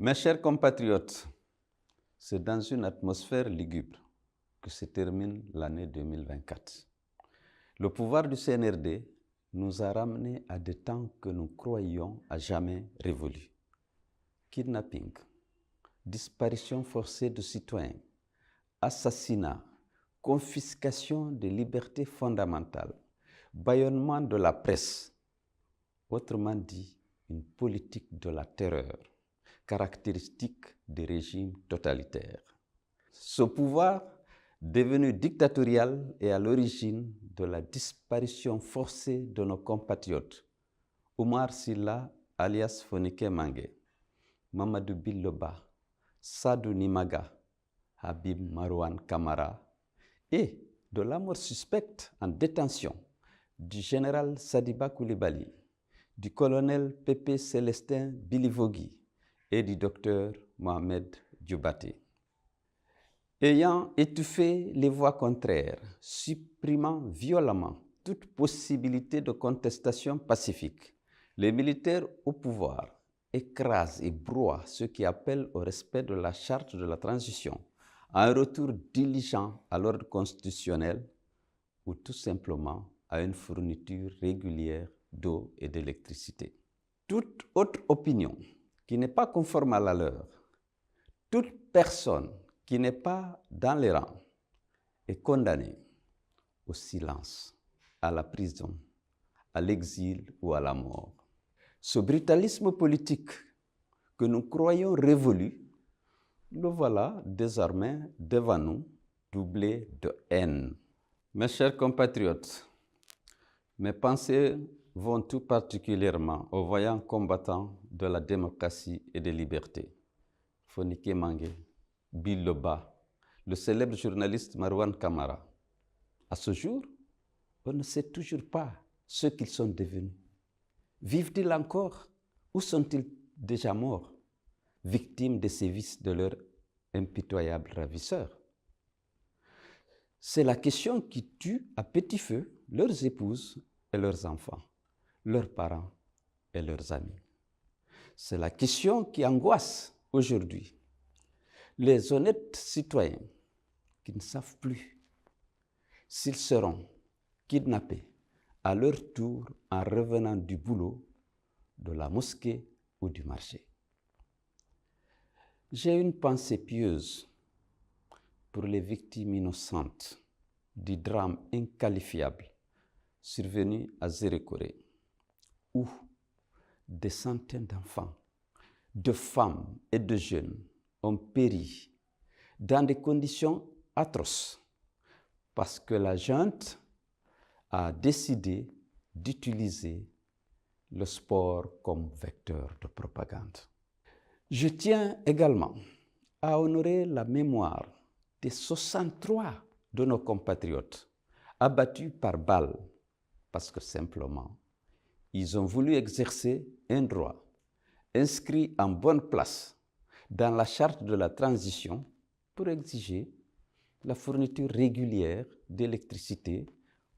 Mes chers compatriotes, c'est dans une atmosphère lugubre que se termine l'année 2024. Le pouvoir du CNRD nous a ramenés à des temps que nous croyions à jamais révolus. Kidnapping, disparition forcée de citoyens, assassinat, confiscation des libertés fondamentales, bâillonnement de la presse, autrement dit, une politique de la terreur, caractéristique des régimes totalitaires. Ce pouvoir, devenu dictatorial, est à l'origine de la disparition forcée de nos compatriotes. Oumar Silla, alias Fonike Mange, Mamadou Billoba, Sadou Nimaga, Habib Marouane Kamara, et de la mort suspecte en détention du général Sadiba Koulibaly, du colonel Pépé Célestin Bilivogui et du docteur Mohamed Diobaté. Ayant étouffé les voix contraires, supprimant violemment toute possibilité de contestation pacifique, les militaires au pouvoir écrasent et broient ceux qui appellent au respect de la charte de la transition, à un retour diligent à l'ordre constitutionnel ou tout simplement à une fourniture régulière d'eau et d'électricité. Toute autre opinion qui n'est pas conforme à la leur, toute personne qui n'est pas dans les rangs est condamnée au silence, à la prison, à l'exil ou à la mort. Ce brutalisme politique que nous croyons révolu, le voilà désormais devant nous, doublé de haine. Mes chers compatriotes, mes pensées vont tout particulièrement aux voyants combattants de la démocratie et des libertés. Fonike Mange, Billoba, le célèbre journaliste Marouane Kamara. À ce jour, on ne sait toujours pas ce qu'ils sont devenus. Vivent-ils encore ou sont-ils déjà morts, victimes des sévices de leurs impitoyables ravisseurs? C'est la question qui tue à petit feu leurs épouses et leurs enfants, leurs parents et leurs amis. C'est la question qui angoisse aujourd'hui les honnêtes citoyens qui ne savent plus s'ils seront kidnappés à leur tour en revenant du boulot, de la mosquée ou du marché. J'ai une pensée pieuse pour les victimes innocentes du drame inqualifiable survenu à Zérékoré, où des centaines d'enfants, de femmes et de jeunes ont péri dans des conditions atroces parce que la junte a décidé d'utiliser le sport comme vecteur de propagande. Je tiens également à honorer la mémoire des 63 de nos compatriotes abattus par balle parce que simplement, ils ont voulu exercer un droit inscrit en bonne place dans la charte de la transition pour exiger la fourniture régulière d'électricité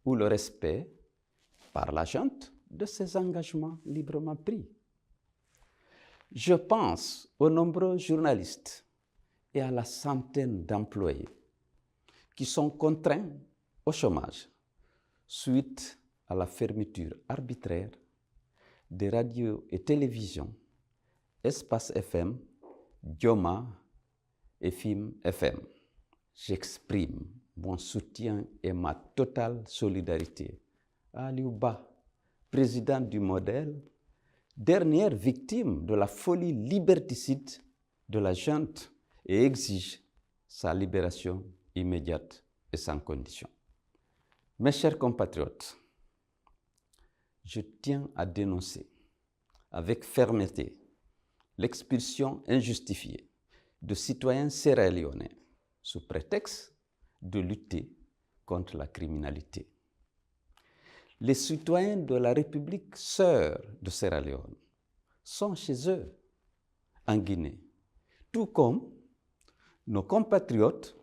ou le respect par la junte de ses engagements librement pris. Je pense aux nombreux journalistes et à la centaine d'employés qui sont contraints au chômage suite à la fermeture arbitraire des radios et télévisions Espace FM, Dioma et Film FM. J'exprime mon soutien et ma totale solidarité à Aliou Ba, président du Modèle, dernière victime de la folie liberticide de la junte, et exige sa libération immédiate et sans condition. Mes chers compatriotes, je tiens à dénoncer avec fermeté l'expulsion injustifiée de citoyens sierra-léonais sous prétexte de lutter contre la criminalité. Les citoyens de la République sœur de Sierra Leone sont chez eux en Guinée, tout comme nos compatriotes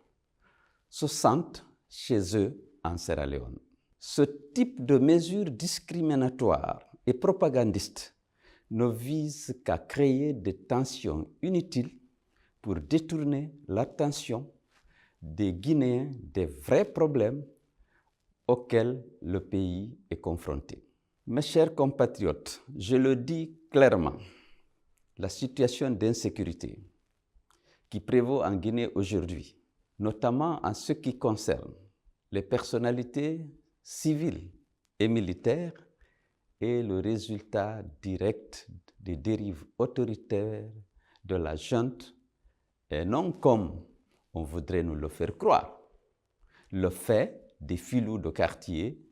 se sentent chez eux en Sierra Leone. Ce type de mesures discriminatoires et propagandistes ne vise qu'à créer des tensions inutiles pour détourner l'attention des Guinéens des vrais problèmes auxquels le pays est confronté. Mes chers compatriotes, je le dis clairement, la situation d'insécurité qui prévaut en Guinée aujourd'hui, notamment en ce qui concerne les personnalités civiles et militaires, est le résultat direct des dérives autoritaires de la junte et non comme on voudrait nous le faire croire, le fait des filous de quartier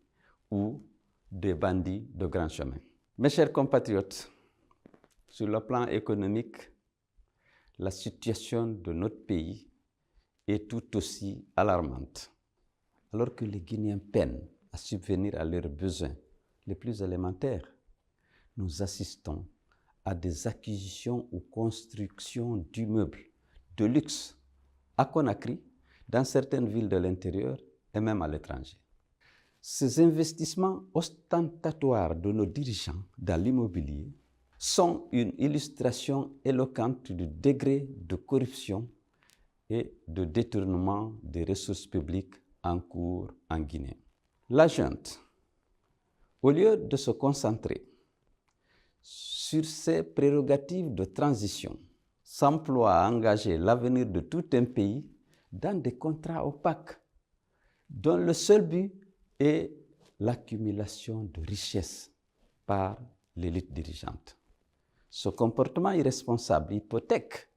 ou des bandits de grand chemin. Mes chers compatriotes, sur le plan économique, la situation de notre pays est tout aussi alarmante. Alors que les Guinéens peinent à subvenir à leurs besoins les plus élémentaires, nous assistons à des acquisitions ou constructions d'immeubles de luxe à Conakry, dans certaines villes de l'intérieur et même à l'étranger. Ces investissements ostentatoires de nos dirigeants dans l'immobilier sont une illustration éloquente du degré de corruption et de détournement des ressources publiques en cours en Guinée. La junte, au lieu de se concentrer sur ses prérogatives de transition, s'emploie à engager l'avenir de tout un pays dans des contrats opaques, dont le seul but est l'accumulation de richesses par l'élite dirigeante. Ce comportement irresponsable hypothèque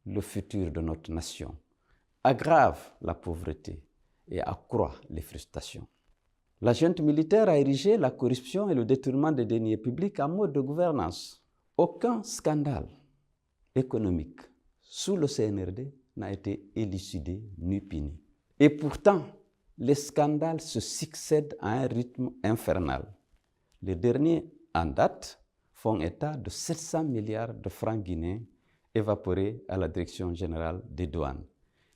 le futur de notre nation, aggrave la pauvreté et accroît les frustrations. La junte militaire a érigé la corruption et le détournement des deniers publics en mode de gouvernance. Aucun scandale économique sous le CNRD n'a été élucidé ni puni. Et pourtant, les scandales se succèdent à un rythme infernal. Les derniers en date font état de 700 milliards de francs guinéens évaporés à la Direction générale des douanes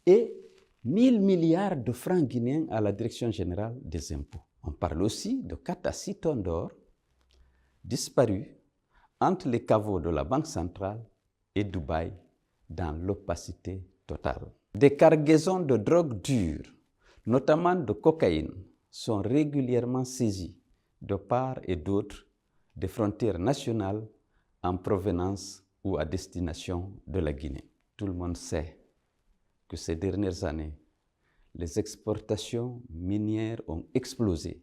et 1000 milliards de francs guinéens à la Direction générale des impôts. On parle aussi de 4 à 6 tonnes d'or disparus entre les caveaux de la Banque centrale et Dubaï dans l'opacité totale. Des cargaisons de drogue dure, notamment de cocaïne, sont régulièrement saisies de part et d'autre des frontières nationales en provenance ou à destination de la Guinée. Tout le monde sait que ces dernières années, les exportations minières ont explosé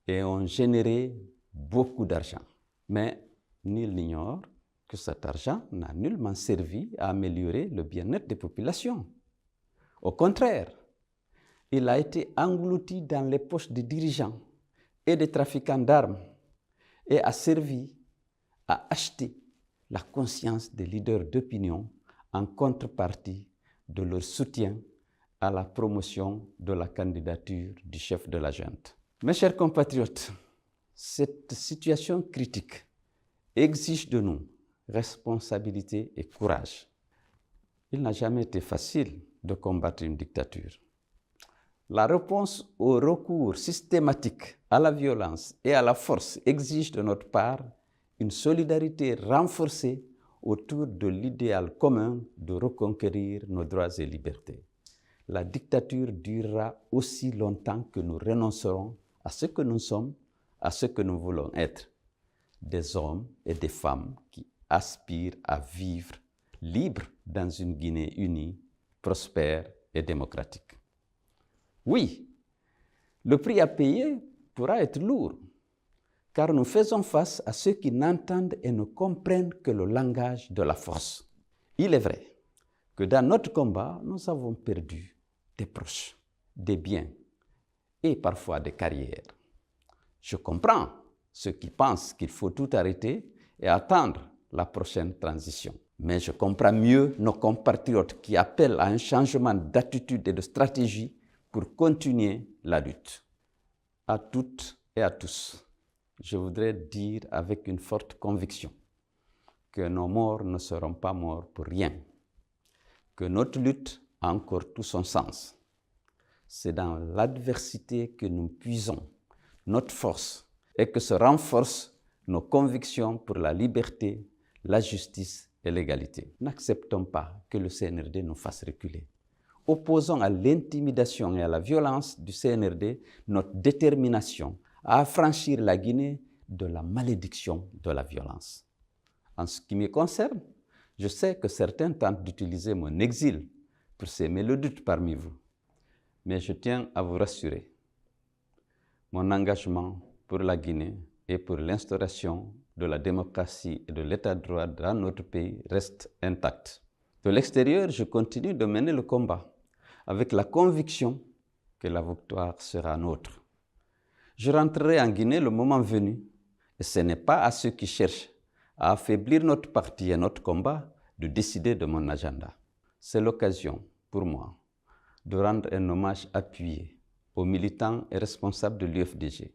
et ont généré beaucoup d'argent. Mais nul n'ignore que cet argent n'a nullement servi à améliorer le bien-être des populations. Au contraire, il a été englouti dans les poches des dirigeants et des trafiquants d'armes et a servi à acheter la conscience des leaders d'opinion en contrepartie de leur soutien à la promotion de la candidature du chef de la junte. Mes chers compatriotes, cette situation critique exige de nous responsabilité et courage. Il n'a jamais été facile de combattre une dictature. La réponse au recours systématique à la violence et à la force exige de notre part une solidarité renforcée autour de l'idéal commun de reconquérir nos droits et libertés. La dictature durera aussi longtemps que nous renoncerons à ce que nous sommes, à ce que nous voulons être, des hommes et des femmes qui aspirent à vivre libres dans une Guinée unie, prospère et démocratique. Oui, le prix à payer pourra être lourd, car nous faisons face à ceux qui n'entendent et ne comprennent que le langage de la force. Il est vrai que dans notre combat, nous avons perdu des proches, des biens et parfois des carrières. Je comprends ceux qui pensent qu'il faut tout arrêter et attendre la prochaine transition. Mais je comprends mieux nos compatriotes qui appellent à un changement d'attitude et de stratégie pour continuer la lutte. À toutes et à tous, je voudrais dire avec une forte conviction que nos morts ne seront pas morts pour rien, que notre lutte a encore tout son sens. C'est dans l'adversité que nous puisons notre force et que se renforce nos convictions pour la liberté, la justice et l'égalité. N'acceptons pas que le CNRD nous fasse reculer. Opposons à l'intimidation et à la violence du CNRD notre détermination à affranchir la Guinée de la malédiction de la violence. En ce qui me concerne, je sais que certains tentent d'utiliser mon exil pour s'aimer le doute parmi vous. Mais je tiens à vous rassurer. Mon engagement pour la Guinée et pour l'instauration de la démocratie et de l'état de droit dans notre pays reste intact. De l'extérieur, je continue de mener le combat avec la conviction que la victoire sera nôtre. Je rentrerai en Guinée le moment venu et ce n'est pas à ceux qui cherchent à affaiblir notre parti et notre combat de décider de mon agenda. C'est l'occasion pour moi de rendre un hommage appuyé aux militants et responsables de l'UFDG,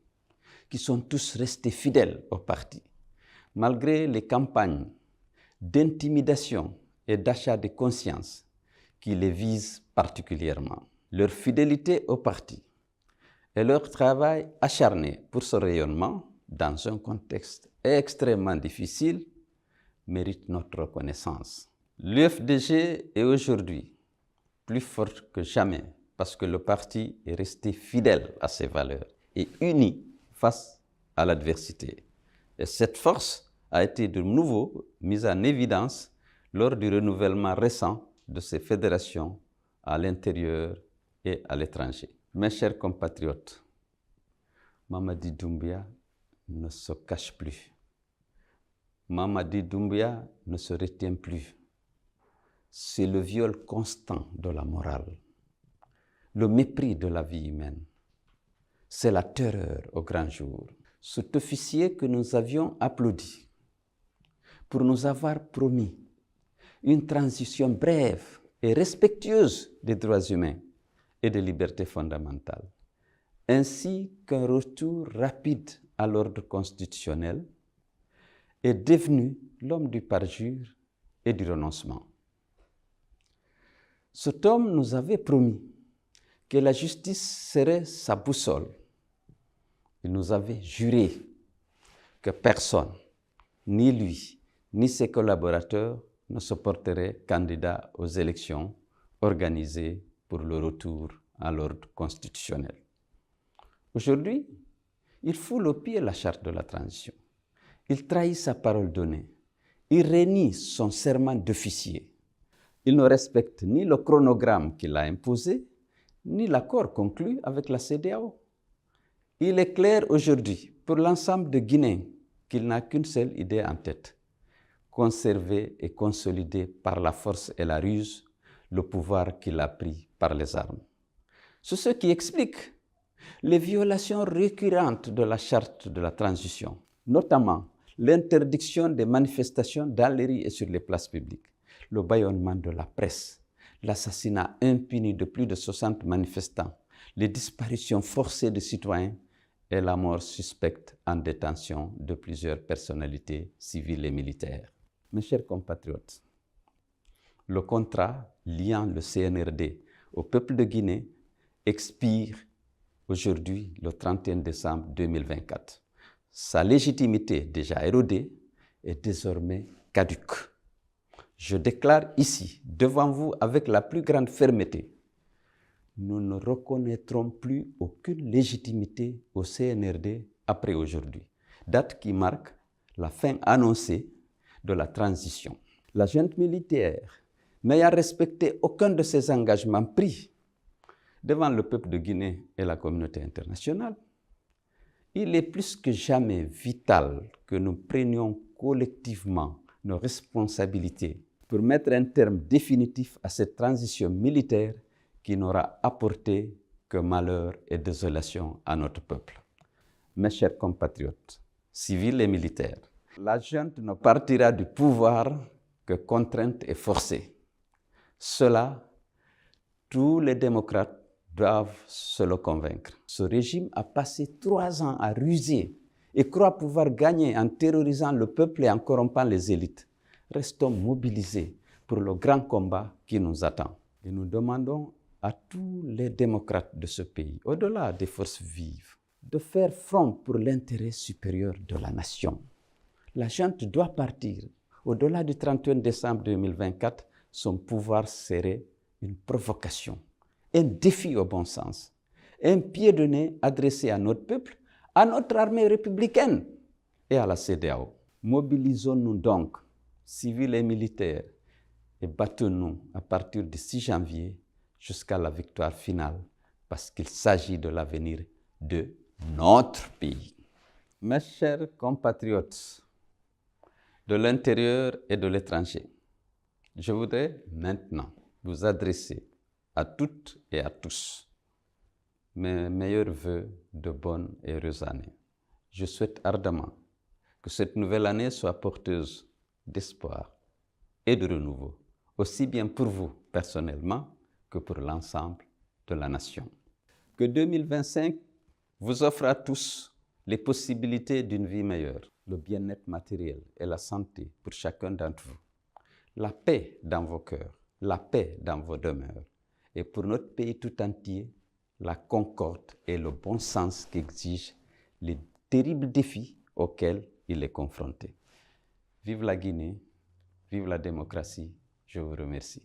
qui sont tous restés fidèles au parti, malgré les campagnes d'intimidation et d'achat de conscience qui les visent particulièrement. Leur fidélité au parti et leur travail acharné pour son rayonnement dans un contexte extrêmement difficile méritent notre reconnaissance. L'UFDG est aujourd'hui plus fort que jamais parce que le parti est resté fidèle à ses valeurs et uni face à l'adversité. Et cette force a été de nouveau mise en évidence lors du renouvellement récent de ces fédérations à l'intérieur et à l'étranger. Mes chers compatriotes, Mamadi Doumbouya ne se cache plus. Mamadi Doumbouya ne se retient plus. C'est le viol constant de la morale, le mépris de la vie humaine. C'est la terreur au grand jour. Cet officier que nous avions applaudi pour nous avoir promis une transition brève et respectueuse des droits humains et des libertés fondamentales, ainsi qu'un retour rapide à l'ordre constitutionnel, est devenu l'homme du parjure et du renoncement. Cet homme nous avait promis que la justice serait sa boussole. Il nous avait juré que personne, ni lui, ni ses collaborateurs, ne se porteraient candidats aux élections organisées pour le retour à l'ordre constitutionnel. Aujourd'hui, il foule au pied la charte de la transition. Il trahit sa parole donnée. Il renie son serment d'officier. Il ne respecte ni le chronogramme qu'il a imposé, ni l'accord conclu avec la CEDEAO. Il est clair aujourd'hui pour l'ensemble des Guinéens qu'il n'a qu'une seule idée en tête: conserver et consolider par la force et la ruse le pouvoir qu'il a pris par les armes. C'est ce qui explique les violations récurrentes de la charte de la transition, notamment l'interdiction des manifestations dans les rues et sur les places publiques, le bâillonnement de la presse, l'assassinat impuni de plus de 60 manifestants, les disparitions forcées de citoyens et la mort suspecte en détention de plusieurs personnalités civiles et militaires. Mes chers compatriotes, le contrat liant le CNRD au peuple de Guinée expire aujourd'hui le 31 décembre 2024. Sa légitimité déjà érodée est désormais caduque. Je déclare ici, devant vous, avec la plus grande fermeté, nous ne reconnaîtrons plus aucune légitimité au CNRD après aujourd'hui, date qui marque la fin annoncée de la transition. La junte militaire, n'ayant respecté aucun de ses engagements pris devant le peuple de Guinée et la communauté internationale, il est plus que jamais vital que nous prenions collectivement nos responsabilités pour mettre un terme définitif à cette transition militaire qui n'aura apporté que malheur et désolation à notre peuple. Mes chers compatriotes, civils et militaires, la junte ne partira du pouvoir que contrainte et forcée. Cela, tous les démocrates doivent se le convaincre. Ce régime a passé 3 ans à ruser et croit pouvoir gagner en terrorisant le peuple et en corrompant les élites. Restons mobilisés pour le grand combat qui nous attend. Et nous demandons à tous les démocrates de ce pays, au-delà des forces vives, de faire front pour l'intérêt supérieur de la nation. La junte doit partir. Au-delà du 31 décembre 2024, son pouvoir serait une provocation, un défi au bon sens, un pied de nez adressé à notre peuple, à notre armée républicaine et à la CEDEAO. Mobilisons-nous donc, civils et militaires, et battons-nous à partir du 6 janvier jusqu'à la victoire finale, parce qu'il s'agit de l'avenir de notre pays. Mes chers compatriotes de l'intérieur et de l'étranger, je voudrais maintenant vous adresser à toutes et à tous mes meilleurs vœux de bonne et heureuse année. Je souhaite ardemment que cette nouvelle année soit porteuse d'espoir et de renouveau, aussi bien pour vous personnellement que pour l'ensemble de la nation. Que 2025 vous offre à tous les possibilités d'une vie meilleure, le bien-être matériel et la santé pour chacun d'entre vous, la paix dans vos cœurs, la paix dans vos demeures, et pour notre pays tout entier, la concorde et le bon sens qu'exigent les terribles défis auxquels il est confronté. Vive la Guinée, vive la démocratie, je vous remercie.